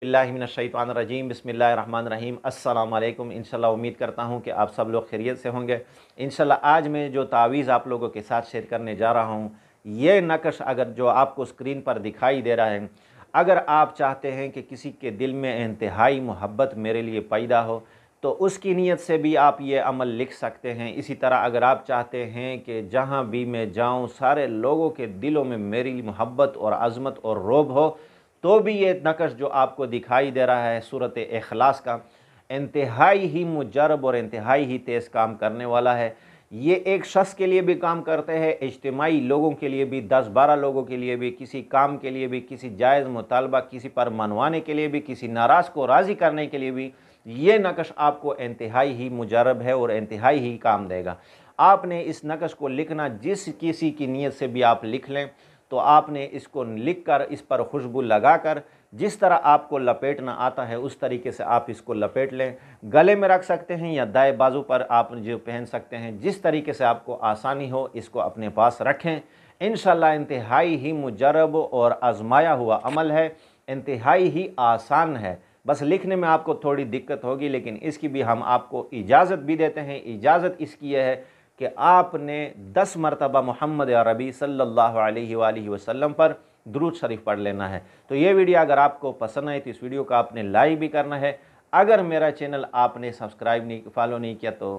बिस्मिल्लाहिमिनश्शैतानिर्रजीम बिस्मिल्लाहिर्रहमानिर्रहीम अस्सलाम वालेकुम। इंशाल्लाह उम्मीद करता हूँ कि आप सब लोग खैरियत से होंगे। इंशाल्लाह आज मैं जो तावीज़ आप लोगों के साथ शेयर करने जा रहा हूँ, ये नक्श अगर जो आपको स्क्रीन पर दिखाई दे रहा है, अगर आप चाहते हैं कि किसी के दिल में इंतहाई मोहब्बत मेरे लिए पैदा हो तो उसकी नीयत से भी आप ये अमल लिख सकते हैं। इसी तरह अगर आप चाहते हैं कि जहाँ भी मैं जाऊँ सारे लोगों के दिलों में मेरी मोहब्बत और अज़मत और रौब हो, तो भी ये नक्श जो आपको दिखाई दे रहा है सूरत इखलास का, इंतहाई ही मुजरब और इंतहाई ही तेज़ काम करने वाला है। ये एक शख्स के लिए भी काम करते हैं, इज्तिमाई लोगों के लिए भी, 10-12 लोगों के लिए भी, किसी काम के लिए भी, किसी जायज़ मुतालबा किसी पर मनवाने के लिए भी, किसी नाराज़ को राज़ी करने के लिए भी ये नक्श आपको इंतहाई ही मुजरब है और इंतहाई ही काम देगा। आपने इस नक्श को लिखना, जिस किसी की नीयत से भी आप लिख लें, तो आपने इसको लिख कर इस पर खुशबू लगा कर जिस तरह आपको लपेटना आता है उस तरीके से आप इसको लपेट लें। गले में रख सकते हैं या दाएं बाजू पर आप जो पहन सकते हैं, जिस तरीके से आपको आसानी हो इसको अपने पास रखें। इंशाल्लाह इंतहाई ही मुजरब और आजमाया हुआ अमल है, इंतहाई ही आसान है। बस लिखने में आपको थोड़ी दिक्कत होगी, लेकिन इसकी भी हम आपको इजाज़त भी देते हैं। इजाज़त इसकी यह है कि आपने 10 मरतबा मोहम्मद अरबी सल्लल्लाहु अलैहि वसल्लम पर दुरूद शरीफ पढ़ लेना है। तो ये वीडियो अगर आपको पसंद आए तो इस वीडियो को आपने लाइक भी करना है। अगर मेरा चैनल आपने सब्सक्राइब नहीं, फॉलो नहीं किया तो